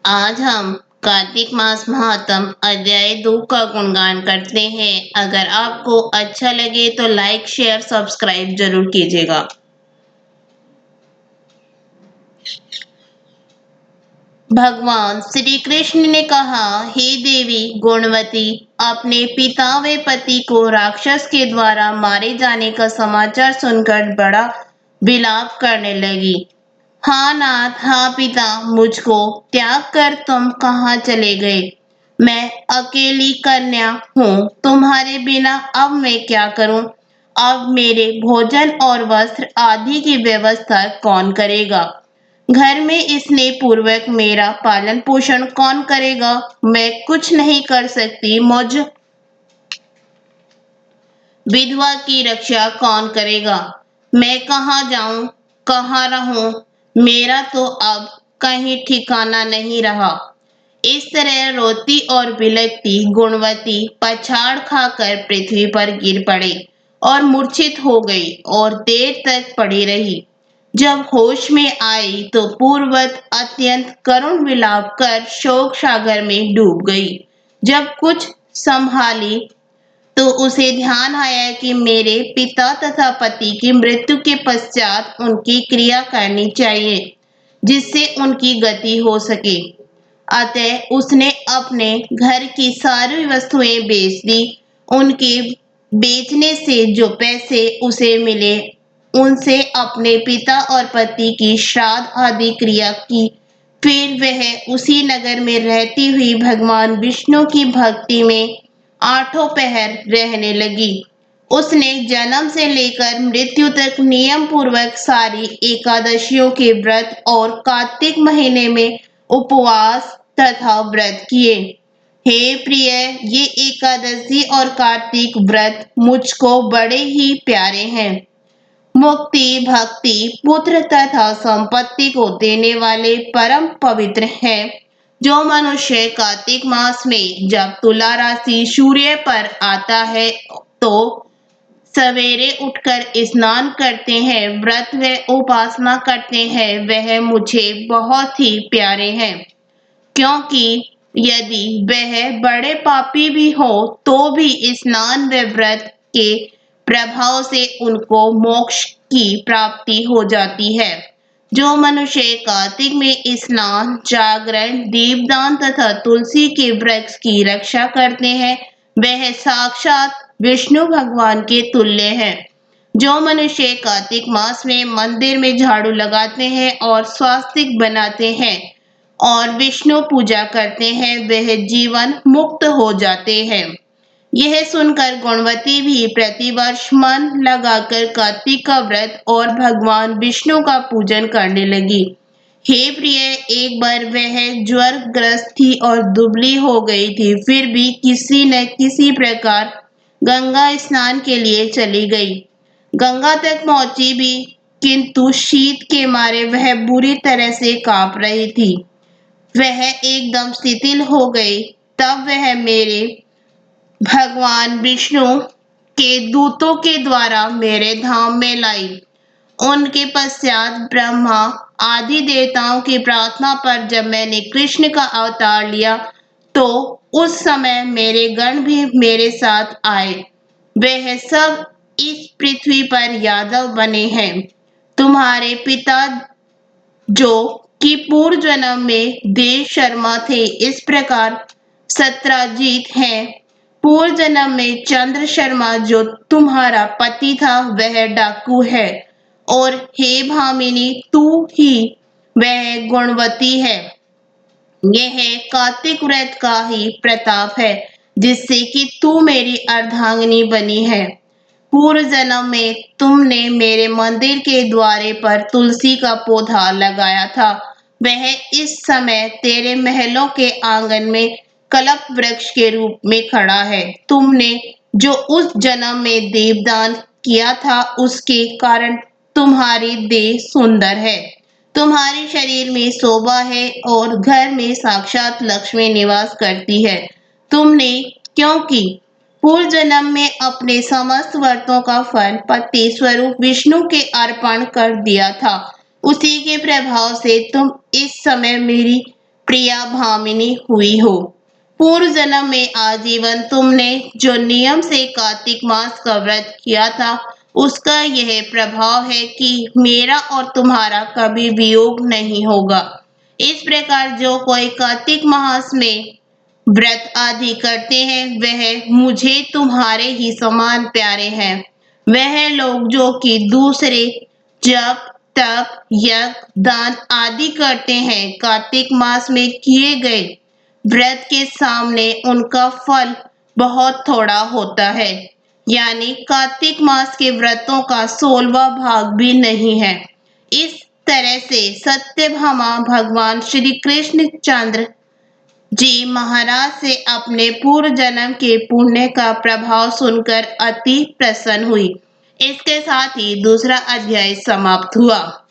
आज हम कार्तिक मास महात्म अध्याय 2 का गुणगान करते हैं। अगर आपको अच्छा लगे तो लाइक शेयर सब्सक्राइब जरूर कीजिएगा। भगवान श्री कृष्ण ने कहा, हे देवी गुणवती, अपने पिता व पति को राक्षस के द्वारा मारे जाने का समाचार सुनकर बड़ा विलाप करने लगी। हाँ नाथ, हाँ पिता, मुझको त्याग कर तुम कहाँ चले गए? मैं अकेली कन्या हूँ, तुम्हारे बिना अब मैं क्या करूँ? अब मेरे भोजन और वस्त्र आदि की व्यवस्था कौन करेगा? घर में स्नेह पूर्वक मेरा पालन पोषण कौन करेगा? मैं कुछ नहीं कर सकती, मुझ विधवा की रक्षा कौन करेगा? मैं कहाँ जाऊं, कहाँ रहूं? मेरा तो अब कहीं ठिकाना नहीं रहा। इस तरह रोती और बिलखती गुणवती पछाड़ खाकर पृथ्वी पर गिर पड़ी और मूर्छित हो गई और देर तक पड़ी रही। जब होश में आई तो पूर्ववत अत्यंत करुण विलाप कर शोक सागर में डूब गई। जब कुछ संभाली तो उसे ध्यान आया कि मेरे पिता तथा पति की मृत्यु के पश्चात उनकी क्रिया करनी चाहिए, जिससे उनकी गति हो सके। अतः उसने अपने घर की सारी वस्तुएं बेच दी। उनके बेचने से जो पैसे उसे मिले, उनसे अपने पिता और पति की श्राद्ध आदि क्रिया की। फिर वह उसी नगर में रहती हुई भगवान विष्णु की भक्ति में आठों पहर रहने लगी। उसने जन्म से लेकर मृत्यु तक नियम पूर्वक सारी एकादशियों के व्रत और कार्तिक महीने में उपवास तथा व्रत किए। हे प्रिय, ये एकादशी और कार्तिक व्रत मुझको बड़े ही प्यारे हैं। मुक्ति, भक्ति, पुत्र तथा संपत्ति को देने वाले परम पवित्र हैं। जो मनुष्य कार्तिक मास में जब तुला राशि सूर्य पर आता है तो सवेरे उठकर स्नान करते हैं, व्रत व उपासना करते हैं, वह मुझे बहुत ही प्यारे हैं। क्योंकि यदि वह बड़े पापी भी हो तो भी स्नान व व्रत के प्रभाव से उनको मोक्ष की प्राप्ति हो जाती है। जो मनुष्य कार्तिक में स्नान, जागरण, दीपदान तथा तुलसी के वृक्ष की रक्षा करते हैं, वह साक्षात विष्णु भगवान के तुल्य है। जो मनुष्य कार्तिक मास में मंदिर में झाड़ू लगाते हैं और स्वास्तिक बनाते हैं और विष्णु पूजा करते हैं, वह जीवन मुक्त हो जाते हैं। यह सुनकर गुणवती भी प्रतिवर्ष मन लगाकर कार्तिक का व्रत और भगवान विष्णु का पूजन करने लगी। हे प्रिय, एक बार वह ज्वर ग्रस्त थी और दुबली हो गई थी, फिर भी किसी न किसी प्रकार गंगा स्नान के लिए चली गई। गंगा तक पहुंची भी, किंतु शीत के मारे वह बुरी तरह से कांप रही थी। वह एकदम शिथिल हो गई। तब वह मेरे भगवान विष्णु के दूतों के द्वारा मेरे धाम में लाई। उनके पश्चात ब्रह्मा आदि देवताओं की प्रार्थना पर जब मैंने कृष्ण का अवतार लिया तो उस समय मेरे गण भी मेरे साथ आए। वह सब इस पृथ्वी पर यादव बने हैं। तुम्हारे पिता जो कि पूर्व जन्म में देव शर्मा थे, इस प्रकार सत्राजीत हैं। पूर्व जन्म में चंद्र शर्मा जो तुम्हारा पति था वह डाकू है। और हे भामिनी, तू ही वह गुणवती है। यह कार्तिक व्रत का ही प्रताप है जिससे कि तू मेरी अर्धांगिनी बनी है। पूर्व जन्म में तुमने मेरे मंदिर के द्वारे पर तुलसी का पौधा लगाया था। वह इस समय तेरे महलों के आंगन में कल्प वृक्ष के रूप में खड़ा है। तुमने जो उस जन्म में देवदान किया था, उसके कारण तुम्हारी देह सुंदर है। तुम्हारे शरीर में शोभा है और घर में साक्षात लक्ष्मी निवास करती है। तुमने क्योंकि पूर्व जन्म में अपने समस्त व्रतों का फल पति स्वरूप विष्णु के अर्पण कर दिया था, उसी के प्रभाव से तुम इस समय मेरी प्रिया भामिनी हुई हो। पूर्व जन्म में आजीवन तुमने जो नियम से कार्तिक मास का व्रत किया था, उसका यह प्रभाव है कि मेरा और तुम्हारा कभी वियोग नहीं होगा। इस प्रकार जो कोई कार्तिक मास में व्रत आदि करते हैं, वह मुझे तुम्हारे ही समान प्यारे हैं। वह लोग जो कि दूसरे जप तप यज्ञ दान आदि करते हैं, कार्तिक मास में किए गए व्रत के सामने उनका फल बहुत थोड़ा होता है। यानी कार्तिक मास के व्रतों का 16वां भाग भी नहीं है। इस तरह से सत्यभामा भगवान श्री कृष्ण चंद्र जी महाराज से अपने पूर्व जन्म के पुण्य का प्रभाव सुनकर अति प्रसन्न हुई। इसके साथ ही दूसरा अध्याय समाप्त हुआ।